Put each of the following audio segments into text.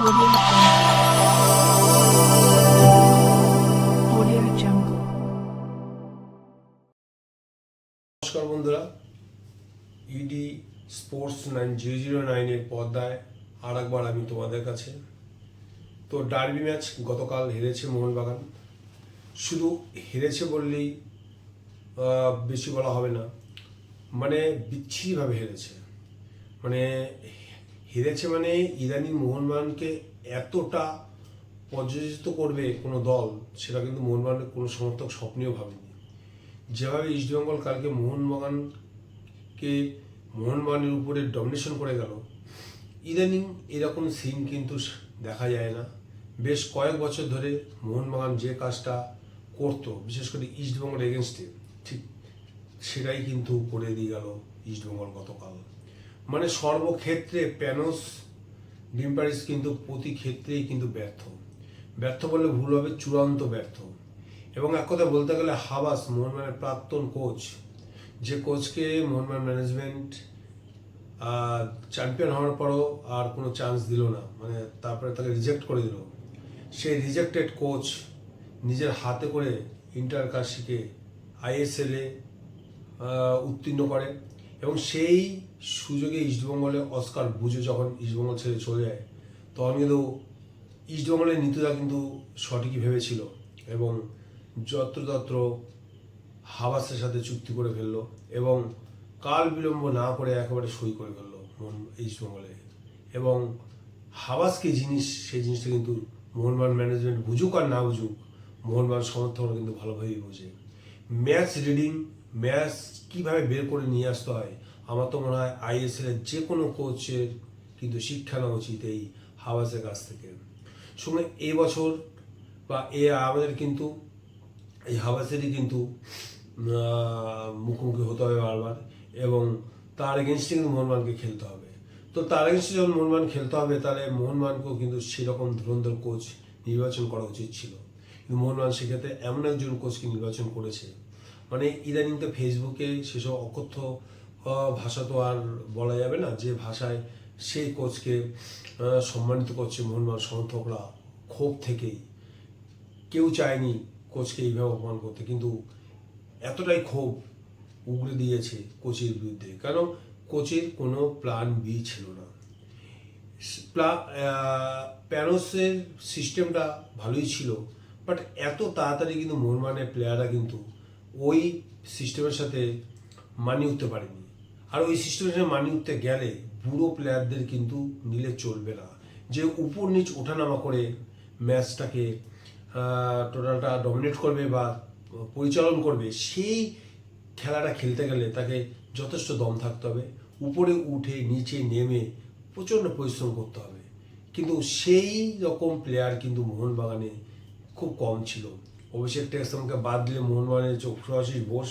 Audio Jungle. নমস্কার বন্ধুরা, ED sports 009 এর পর্দায় আর একবার আমি তোমাদের কাছে। তো ডার্বি ম্যাচ গতকাল হেরেছে মোহনবাগান। শুধু হেরেছে বললেই বেশি বলা হবে না, মানে বিচ্ছিরিভাবে হেরেছে। মানে হেরেছে মানে ইদানিং মোহনবাগানকে এতটা পর্যালোচিত করবে কোনো দল, সেটা কিন্তু মোহনবাগানের কোনো সমর্থক স্বপ্নেও ভাবেনি। যেভাবে ইস্টবেঙ্গল কালকে মোহনবাগানের উপরে ডমিনেশন করে গেল, ইদানিং এরকম সিন কিন্তু দেখা যায় না। বেশ কয়েক বছর ধরে মোহনবাগান যে কাজটা করতো, বিশেষ করে ইস্টবেঙ্গল এগেনস্টে, ঠিক সেটাই কিন্তু করে দিয়ে গেল ইস্টবেঙ্গল গতকাল। মানে সর্বক্ষেত্রে প্যানোস ডিম্পারিস কিন্তু প্রতি ক্ষেত্রেই কিন্তু ব্যর্থ বললে ভুল হবে, চূড়ান্ত ব্যর্থ। এবং এক কথা বলতে গেলে হাবাস, মোহনবাগানের প্রাক্তন কোচ, যে কোচকে মোহনবাগান ম্যানেজমেন্ট চ্যাম্পিয়ন হওয়ার পরও আর কোনো চান্স দিল না, মানে তারপরে তাকে রিজেক্ট করে দিল। সেই রিজেক্টেড কোচ নিজের হাতে করে ইন্টার কাশিকে আইএসএলে উত্তীর্ণ করে, এবং সেই সুযোগে ইস্টবেঙ্গলে অস্কার বুঝে যখন ইস্টবেঙ্গল ছেড়ে চলে যায়, তখন কিন্তু ইস্টবেঙ্গলের নীতিরা কিন্তু সঠিকই ভেবেছিল এবং যত্রতত্র হাবাসের সাথে চুক্তি করে ফেললো এবং কাল বিলম্ব না করে একেবারে সই করে ফেললো ইস্টবেঙ্গলে। এবং হাবাস কি জিনিস, সেই জিনিসটা কিন্তু মোহনবাগান ম্যানেজমেন্ট বুঝুক আর না বুঝুক, মোহনবাগান সমর্থকরা কিন্তু ভালোভাবেই বোঝে। ম্যাচ রিডিং, ম্যাচ কীভাবে বের করে নিয়ে আসতে হয়, আমার তো মনে হয় আইএসএলের যে কোনো কোচের কিন্তু শিক্ষা নেওয়া উচিত এই হাবাসের কাছ থেকে। সঙ্গে এবছর বা আমাদের কিন্তু এই হাবাসেরই কিন্তু মুখোমুখি হতে হবে বারবার, এবং তার এগেনস্টে কিন্তু মোহনবাগানকে খেলতে হবে। তো তার এগেনস্টে যখন মোহনবাগান খেলতে হবে, তাহলে মোহনবাগানকেও কিন্তু সেরকম ধুরন্ধর কোচ নির্বাচন করা উচিত ছিল। কিন্তু মোহনবাগান সেক্ষেত্রে এমন একজন কোচকে নির্বাচন করেছে, মানে ইদানিং তো ফেসবুকে সেসব অকথ্য ভাষা তো আর বলা যাবে না, যে ভাষায় সেই কোচকে সম্মানিত করছে মোহনবাগান সমর্থকরা ক্ষোভ থেকেই। কেউ চায়নি কোচকে এইভাবে অপমান করতে, কিন্তু এতটাই ক্ষোভ উগড়ে দিয়েছে কোচের বিরুদ্ধে, কারণ কোচের কোনো প্ল্যান বি ছিল না। প্যানোসের সিস্টেমটা ভালোই ছিল, বাট এত তাড়াতাড়ি কিন্তু মোহনবাগানের প্লেয়াররা কিন্তু ওই সিস্টেমের সাথে মানিয়ে উঠতে পারেনি। আর ওই সিস্টেমের সাথে মানিয়ে উঠতে গেলে বুড়ো প্লেয়ারদের কিন্তু নিলে চলবে না, যে উপর নিচ ওঠানামা করে ম্যাচটাকে টোটালটা ডমিনেট করবে বা পরিচালন করবে, সেই খেলাটা খেলতে গেলে তাকে যথেষ্ট দম থাকতে হবে, উপরে উঠে নিচে নেমে প্রচণ্ড পরিশ্রম করতে হবে। কিন্তু সেই রকম প্লেয়ার কিন্তু মোহনবাগানে খুব কম ছিল। অভিষেক টেক্সামকে বাদ দিলে মোহনবাগানের শুভাশিস বোস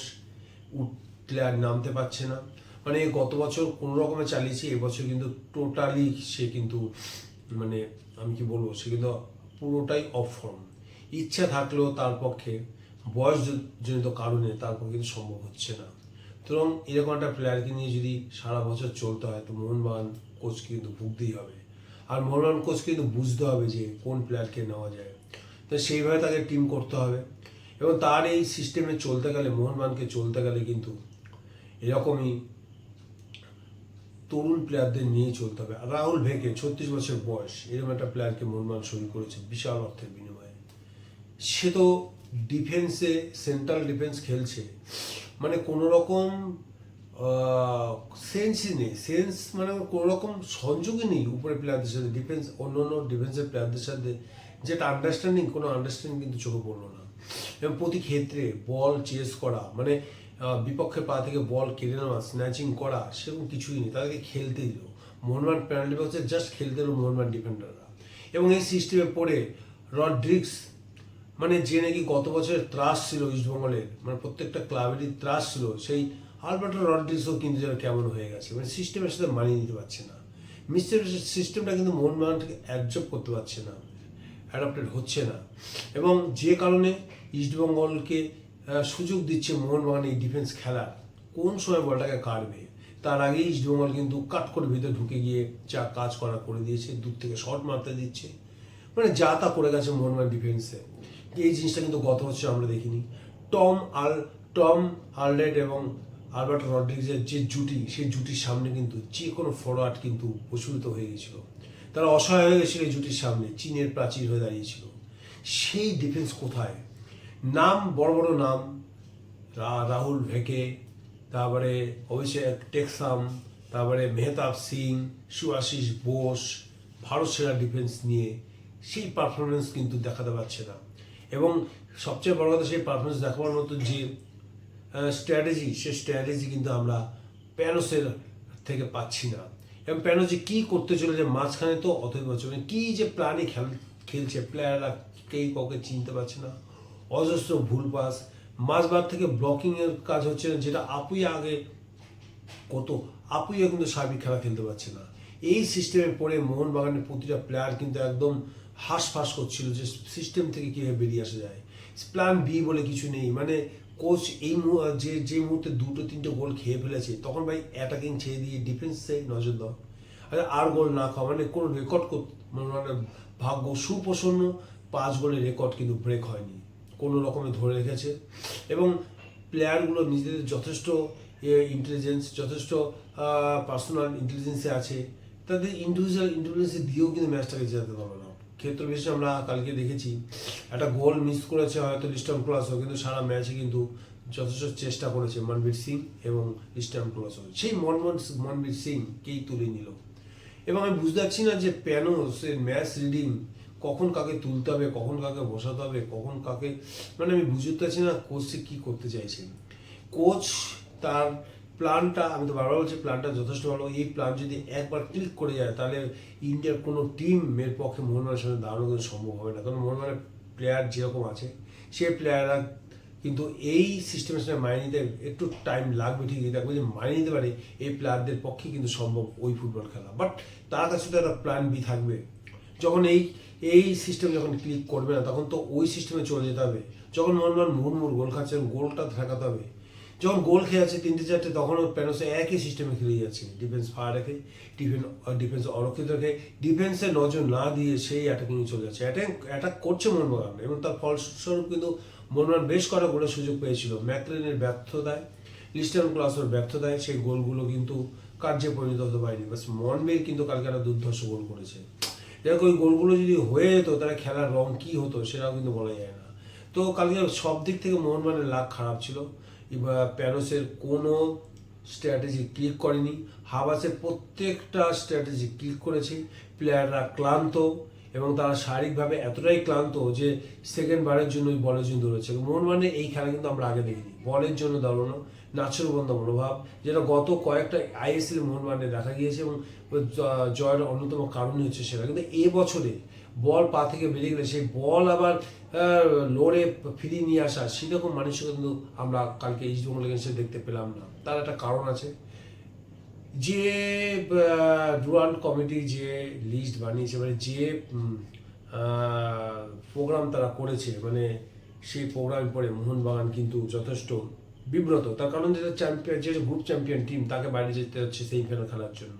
উঠলে আর নামতে পারছে না। মানে গত বছর কোনো রকমে চালিয়েছে, এবছর কিন্তু টোটালি সে কিন্তু, মানে আমি কি বলবো, সে কিন্তু পুরোটাই অফ ফর্ম। ইচ্ছা থাকলেও তার পক্ষে বয়সজনিত কারণে তার পক্ষে কিন্তু সম্ভব হচ্ছে না। সুতরাং এরকম একটা প্লেয়ারকে নিয়ে যদি সারা বছর চলতে হয়, তো মোহনবাগান কোচকে কিন্তু ভুগতেই হবে। আর মোহনবাগান কোচকে কিন্তু বুঝতে হবে যে কোন প্লেয়ারকে নেওয়া যায়, তো সেইভাবে তাকে টিম করতে হবে। এবং তার এই সিস্টেমে চলতে গেলে, মোহনবাগানকে চলতে গেলে কিন্তু এরকমই তরুণ প্লেয়ারদের নিয়েই চলতে হবে। আর রাহুল ভেকে 36 বছর বয়স, এরকম একটা প্লেয়ারকে মোহনবাগান সই করেছে বিশাল অর্থের বিনিময়ে। সে তো ডিফেন্সে, সেন্ট্রাল ডিফেন্স খেলছে, মানে কোনো রকম সেন্সই নেই, মানে কোনো রকম সংযোগই নেই উপরে প্লেয়ারদের সাথে, অন্য ডিফেন্সের প্লেয়ারদের সাথে যেটা কোনো আন্ডারস্ট্যান্ডিং কিন্তু চোখে পড়লো না। এবং প্রতি ক্ষেত্রে বল চেস করা, মানে বিপক্ষের পা থেকে বল কেড়ে নেওয়া, স্ন্যাচিং করা, সেরকম কিছুই নেই। তাদেরকে খেলতে দিল মোহনবাগান, পেনাল্টি বক্সে জাস্ট খেলতে দিল মোহনবাগান ডিফেন্ডাররা। এবং এই সিস্টেমে পড়ে রড্রিক্স, মানে যে নাকি গত বছরের ত্রাস ছিল ইস্টবেঙ্গলের, মানে প্রত্যেকটা ক্লাবেরই ত্রাস ছিল, সেই আলবার্টো রড্রিক্সও কিন্তু যেন কেমন হয়ে গেছে, মানে সিস্টেমের সাথে মানিয়ে নিতে পারছে না। সিস্টেমটা কিন্তু মোহনবাগানকে অ্যাবজর্ব করতে পারছে না, অ্যাডাপ্টেড হচ্ছে না। এবং যে কারণে ইস্টবেঙ্গলকে সুযোগ দিচ্ছে মোহনবাগান এই ডিফেন্স খেলার, কোন সময় বলটাকে কাটবে, তার আগেই ইস্টবেঙ্গল কিন্তু কাট করে ভিতরে ঢুকে গিয়ে যা কাজ করা করে দিয়েছে, দূর থেকে শট মারতে দিচ্ছে, মানে যা তা করে গেছে মোহনবাগান ডিফেন্সে। এই জিনিসটা কিন্তু গত বছর আমরা দেখিনি। টম আলডেড এবং আলবার্টো রড্রিগেজের যে জুটি, সেই জুটির সামনে কিন্তু যে কোনো ফরওয়ার্ড কিন্তু প্রচলিত হয়ে গেছিল, তারা অসহায় হয়ে গেছিল এই জুটির সামনে, চীনের প্রাচীর হয়ে দাঁড়িয়েছিল। সেই ডিফেন্স কোথায়? নাম বড় বড় নাম, রাহুল ভেকে, তারপরে অভিষেক টেক্সাম, তারপরে মেহতাব সিং, সুআশিস বোস, ভারত সেরা ডিফেন্স নিয়ে সেই পারফরমেন্স কিন্তু দেখাতে পারছে না। এবং সবচেয়ে বড় কথা, সেই পারফরমেন্স দেখাবার মতো যে স্ট্র্যাটেজি, সেই স্ট্র্যাটেজি কিন্তু আমরা প্যানোসের থেকে পাচ্ছি না। এবং প্যানো যে কী করতে চলেছে মাঝখানে, তো অতএব মানে কী যে প্ল্যানে খেলছে, প্লেয়াররা কেউ কাউকে চিনতে পারছে না, অজস্র ভুল পাস, মাঝবার থেকে ব্লকিংয়ের কাজ হচ্ছে না, যেটা আপুইয়া আগে কত, আপুইয়া কিন্তু সার্বিক খেলা খেলতে পারছে না। এই সিস্টেমে পড়ে মোহনবাগানের প্রতিটা প্লেয়ার কিন্তু একদম হাঁসফাঁস করছিল যে সিস্টেম থেকে কীভাবে বেরিয়ে আসা যায়। প্ল্যান বি বলে কিছু নেই, মানে কোচ এই যে মুহূর্তে 2-3টে গোল খেয়ে ফেলেছে, তখন ভাই অ্যাটাকিং ছেড়ে দিয়ে ডিফেন্সে নজর দাও। আর গোল না খাওয়া মানে কোনো রেকর্ড মানে ভাগ্য সুপ্রসন্ন, 5 গোলের রেকর্ড কিন্তু ব্রেক হয়নি, কোনো রকমে ধরে রেখেছে। এবং প্লেয়ারগুলো নিজেদের যথেষ্ট ইন্টেলিজেন্স, যথেষ্ট পার্সোনাল ইন্টেলিজেন্সে আছে, তাদের ইন্ডিভিজুয়াল ইন্টেলিজেন্সে দিয়েও কিন্তু ম্যাচটাকে জেতাতে পারবে না। ক্ষেত্র বিশেষে আমরা কালকে দেখেছি, একটা গোল মিস করেছে হয়তো লিস্টন ক্লাসও, কিন্তু সারা ম্যাচে কিন্তু যথেষ্ট চেষ্টা করেছে মনবীর সিং এবং লিস্টন ক্লাসও। সেই মনবীর সিংকেই তুলে নিল। এবং আমি বুঝতে পারছি না যে প্যানোসের ম্যাচ রিডিং, কখন কাকে তুলতে হবে, কখন কাকে বসাতে হবে, কখন কাকে, মানে আমি বুঝতে পারছি না কোচ কী করতে চাইছেন। কোচ তার প্ল্যানটা, আমি তো বারবার বলছি প্ল্যানটা যথেষ্ট ভালো, এই প্ল্যান যদি একবার ক্লিক করে যায় তাহলে ইন্ডিয়ার কোনো টিমের পক্ষে মোহনবাগানের সামনে দাঁড়ানো কিন্তু সম্ভব হবে না। কারণ মোহনবাগানের প্লেয়ার যেরকম আছে, সেই প্লেয়াররা কিন্তু এই সিস্টেমের সাথে মানিয়ে নিতে একটু টাইম লাগবে, ঠিকই দেখবো যে মানিয়ে নিতে পারে, এই প্লেয়ারদের পক্ষে কিন্তু সম্ভব ওই ফুটবল খেলা। বাট তার কাছে তো একটা প্ল্যান বি থাকবে। যখন এই সিস্টেম যখন ক্লিক করবে না, তখন তো ওই সিস্টেমে চলে যেতে হবে। যখন মোহনবাগান মুড়মুড় গোল খাচ্ছে, গোলটা ঠেকাতে হবে। যখন গোল খেয়ে আছে 3-4, তখনও প্যানোসে একই সিস্টেমে খেলে যাচ্ছে, ডিফেন্স ফায়ার রেখে, ডিফেন্স অরক্ষিত রেখে, ডিফেন্সে নজর না দিয়ে সেই অ্যাটাকিংয়ে চলে যাচ্ছে। অ্যাটাক করছে মোহনবাগান, এবং তার ফলস্বরূপ কিন্তু মোহনবাগান বেশ কটা গোলের সুযোগ পেয়েছিল। ম্যাকলেনের ব্যর্থতায়, লিস্টন ক্লাসের ব্যর্থতায় সেই গোলগুলো কিন্তু কার্যে পরিণত হতে পারেনি। বাস মনবের কিন্তু কালকে একটা দুর্ধর্ষ গোল করেছে। দেখো ওই গোলগুলো যদি হয়ে যেত, তাহলে খেলার রং কী হতো সেটাও কিন্তু বলা যায় না। তো কালকে সব দিক থেকে মোহনবাগানের লাক খারাপ ছিল। প্যানোসের কোনো স্ট্র্যাটেজি ক্লিক করেনি, হাবাসের প্রত্যেকটা স্ট্র্যাটেজি ক্লিক করেছে। প্লেয়াররা ক্লান্ত, এবং তারা শারীরিকভাবে এতটাই ক্লান্ত যে সেকেন্ড বারের জন্য ওই বলের জন্য দৌড়াচ্ছে। মোহনবাগানের এই খেলা কিন্তু আমরা আগে দেখিনি, বলের জন্য দৌড়ানো, নাছোড়বন্ধ মনোভাব, যেটা গত কয়েকটা আইএসএল মোহনবাগানে দেখা গিয়েছে, এবং জয়ের অন্যতম কারণই হচ্ছে সেটা। কিন্তু এবছরে বল পা থেকে বেরিয়ে গেলে সেই বল আবার লড়ে ফিরিয়ে নিয়ে আসা, সেরকম মানুষকে কিন্তু আমরা কালকে ইস্টবেঙ্গল এগেন্সে দেখতে পেলাম না। তার একটা কারণ আছে, যে ডুরান্ড কমিটি যে লিস্ট বানিয়েছে, মানে যে প্রোগ্রাম তারা করেছে, মানে সেই প্রোগ্রাম পরে মোহনবাগান কিন্তু যথেষ্ট বিব্রত। তার কারণ যেটা চ্যাম্পিয়ন, যে গ্রুপ চ্যাম্পিয়ন টিম, তাকে বাইরে যেতে হচ্ছে সেমিফাইনাল খেলার জন্য।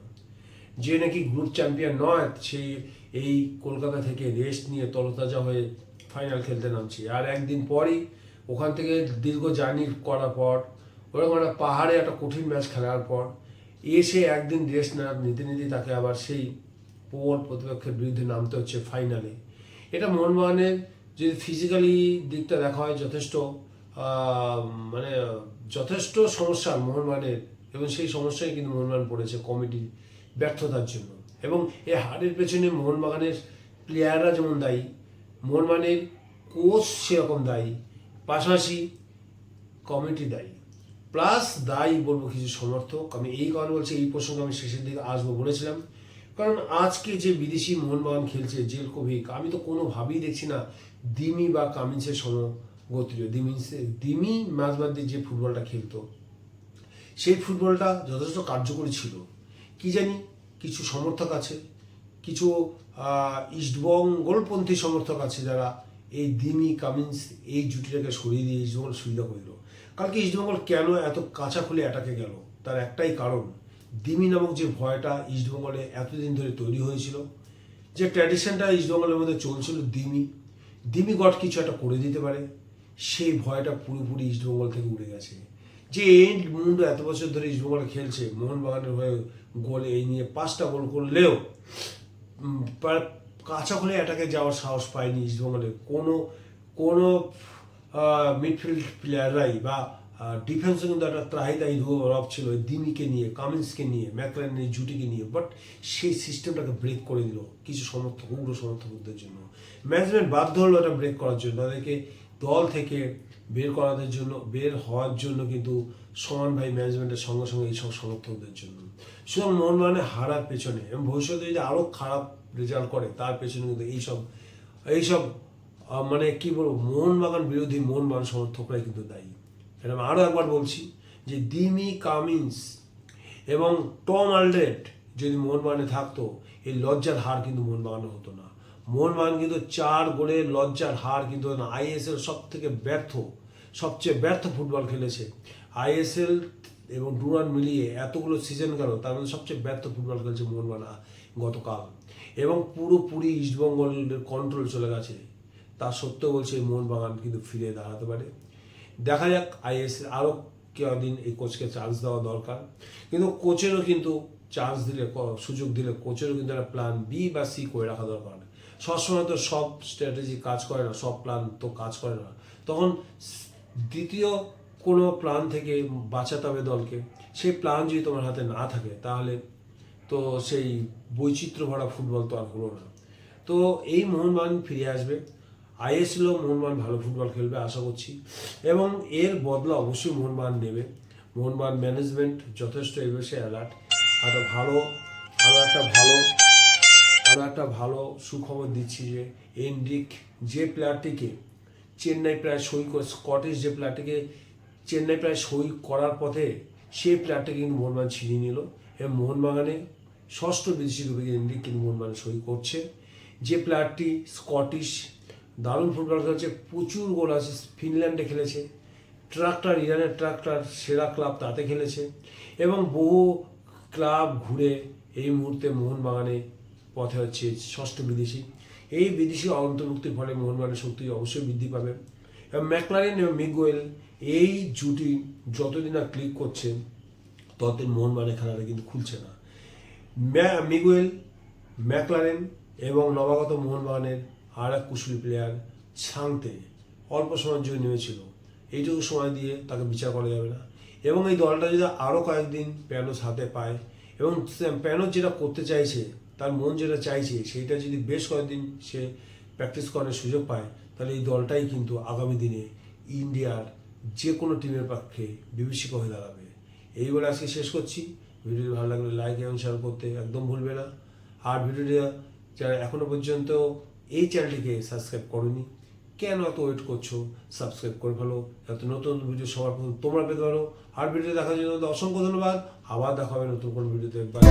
যে নাকি গ্রুপ চ্যাম্পিয়ন নয়, সেই এই কলকাতা থেকে রেস্ট নিয়ে তরতাজা হয়ে ফাইনাল খেলতে নামছে। আর একদিন পরই ওখান থেকে দীর্ঘ জার্নি করার পর, ওরকম একটা পাহাড়ে একটা কঠিন ম্যাচ খেলার পর এসে একদিন রেস্ট নিতে নিতে তাকে আবার সেই প্রবল প্রতিপক্ষের বিরুদ্ধে নামতে হচ্ছে ফাইনালে। এটা মোহনবাগানের যদি ফিজিক্যালি দিকটা দেখা হয়, যথেষ্ট মানে যথেষ্ট সমস্যা মোহনবাগানের, এবং সেই সমস্যায় কিন্তু মোহনবাগান পড়েছে কমিটির ব্যর্থতার জন্য। এবং এই হারের পেছনে মোহনবাগানের প্লেয়াররা যেমন দায়ী, মোহনবাগানের কোচ সেরকম দায়ী, পাশাপাশি কমিটি দায়ী, প্লাস দায়ী বলবো কিছু সমর্থক। আমি এই কারণে বলছি, এই প্রসঙ্গে আমি শেষের দিকে আসবো বলেছিলাম, কারণ আজকে যে বিদেশি মোহনবাগান খেলছে জেলকোভিক, আমি তো কোনোভাবেই দেখছি না দিমি বা কামিন্সের সমগোত্রীয়। দিমি মাঝবাদ যে ফুটবলটা খেলতো, সেই ফুটবলটা যথেষ্ট কার্যকরী ছিল। কি জানি কিছু সমর্থক আছে, কিছু ইস্টবেঙ্গলপন্থী সমর্থক আছে, যারা এই দিমি কামিন্স এই জুটিটাকে সরিয়ে দিয়ে ইস্টবেঙ্গল সুবিধা করে দিল। কালকে ইস্টবেঙ্গল কেন এত কাঁচা খুলে অ্যাটাকে গেল, তার একটাই কারণ, দিমি নামক যে ভয়টা ইস্টবেঙ্গলে এতদিন ধরে তৈরি হয়েছিল, যে ট্র্যাডিশনটা ইস্টবেঙ্গলের মধ্যে চলছিল, দিমি গড কিছু একটা করে দিতে পারে, সেই ভয়টা পুরোপুরি ইস্টবেঙ্গল থেকে উড়ে গেছে। যে এন্ড মুন্ডু এত বছর ধরে ইস্টবেঙ্গলে খেলছে, মোহনবাগানের হয়ে গোল এই নিয়ে 5টা গোল করলেও কাঁচা খোলে অ্যাটাকে যাওয়ার সাহস পায়নি ইস্টবেঙ্গলে কোনো মিডফিল্ড প্লেয়াররাই, বা ডিফেন্সে কিন্তু একটা ত্রাহিতাই রব ছিল দিমিকে নিয়ে, কামিন্সকে নিয়ে, ম্যাকলারেনের জুটিকে নিয়ে, বাট সেই সিস্টেমটাকে ব্রেক করে দিল কিছু উগ্র সমর্থকদের জন্য। ম্যানেজমেন্ট বাধ্য হলো এটা ব্রেক করার জন্য, তাদেরকে দল থেকে বের হওয়ার জন্য, কিন্তু সমান ভাই ম্যানেজমেন্টের সঙ্গে সঙ্গে এইসব সমর্থকদের জন্য। সুতরাং মোহনবাগানে হারার পেছনে এবং ভবিষ্যতে যদি আরও খারাপ রেজাল্ট করে তার পেছনে কিন্তু এইসব মানে কি বলবো, মোহনবাগান বিরোধী মোহনবাগান সমর্থকরাই কিন্তু দায়ী। এটা আমি আরও একবার বলছি যে দিমি, কামিন্স এবং টম অলড্রেড যদি মোহনবাগানে থাকতো, এই লজ্জার হার কিন্তু মোহনবাগানে হতো না। মোহনবাগান কিন্তু 4 গোলের লজ্জার হার কিন্তু আইএসএল সবচেয়ে ব্যর্থ ফুটবল খেলেছে। আইএসএল এবং ডুরান্ড মিলিয়ে এতগুলো সিজন গেল, তার মধ্যে সবচেয়ে ব্যর্থ ফুটবল খেলেছে মোহনবাগান গতকাল, এবং পুরোপুরি ইস্টবেঙ্গলের কন্ট্রোল চলে গেছে। তা সত্ত্বেও বলছে মোহনবাগান কিন্তু ফিরে দাঁড়াতে পারে। দেখা যাক, আইএসএল আরও কদিন এই কোচকে চান্স দেওয়া দরকার, কিন্তু কোচেরও কিন্তু চান্স দিলে, সুযোগ দিলে কোচেরও কিন্তু একটা প্ল্যান বি বা সি করে রাখা দরকার। সবসময় তো সব স্ট্র্যাটেজি কাজ করে না, সব প্ল্যান তো কাজ করে না, তখন দ্বিতীয় কোনো প্ল্যান থেকে বাঁচাতে হবে দলকে। সেই প্ল্যান যদি তোমার হাতে না থাকে, তাহলে তো সেই বৈচিত্র্য ভরা ফুটবল তো আর হলো না। তো এই মোহনবাগান ফিরে আসবে, আইএসএলও মোহনবাগান ভালো ফুটবল খেলবে আশা করছি, এবং এর বদলা অবশ্যই মোহনবাগান নেবে। মোহনবাগান ম্যানেজমেন্ট যথেষ্ট এই বিষয়ে অ্যালার্ট। আরও একটা ভালো সুখবর দিচ্ছি যে এনরিক যে প্লেয়ারটিকে চেন্নাই প্রায় স্কটিশ যে প্লেয়ারটিকে চেন্নাই প্রায় সই করার পথে, সেই প্লেয়ারটাকে কিন্তু মোহনবাগান ছিনিয়ে নিল, এবং মোহনবাগানে 6ষ্ঠ বিদেশি রূপে এনরিক কিন্তু মোহনবাগানে সই করছে। যে প্লেয়ারটি স্কটিশ দারুণ ফুটবল খেলেছে, প্রচুর গোল আছে, ফিনল্যান্ডে খেলেছে, ইরানের ট্রাক্টর সেরা ক্লাব তাতে খেলেছে, এবং বহু ক্লাব ঘুরে এই মুহূর্তে মোহনবাগানে পথে হচ্ছে 6ষ্ঠ বিদেশি। এই বিদেশি অন্তর্ভুক্তির ফলে মোহনবাগানের শক্তি অবশ্যই বৃদ্ধি পাবে, এবং ম্যাকলারেন এবং মিগুয়েল এই জুটি যতদিন না ক্লিক করছে, ততদিন মোহনবাগানের খেলাটা কিন্তু খুলছে না। মিগুয়েল, ম্যাকলারেন এবং নবাগত মোহনবাগানের আর এক কুশলী প্লেয়ার ছাংতে অল্প সময়ের জন্য নেমেছিল, এইটুকু সময় দিয়ে তাকে বিচার করা যাবে না। এবং এই দলটা যদি আরও কয়েকদিন প্যানোস হাতে পায়, এবং প্যানোস যেটা করতে চাইছে, তার মন যেটা চাইছে, সেইটা যদি বেশ কয়েকদিন সে প্র্যাকটিস করার সুযোগ পায়, তাহলে এই দলটাই কিন্তু আগামী দিনে ইন্ডিয়ার যে কোনো টিমের পক্ষে বিভীষিক হয়ে দাঁড়াবে। এই বলে আজকে শেষ করছি। ভিডিওটি ভালো লাগলে লাইক এবং শেয়ার করতে একদম ভুলবে না। আর ভিডিওটা যারা এখনও পর্যন্ত এই চ্যানেলটিকে সাবস্ক্রাইব করোনি, কেন এত ওয়েট করছো? সাবস্ক্রাইব করে ফেলো, যাতে নতুন ভিডিও সবার প্রথম তোমরা পেতে পারো। আর ভিডিও দেখার জন্য অসংখ্য ধন্যবাদ। আবার দেখা হবে নতুন কোনো ভিডিওতে। বাই।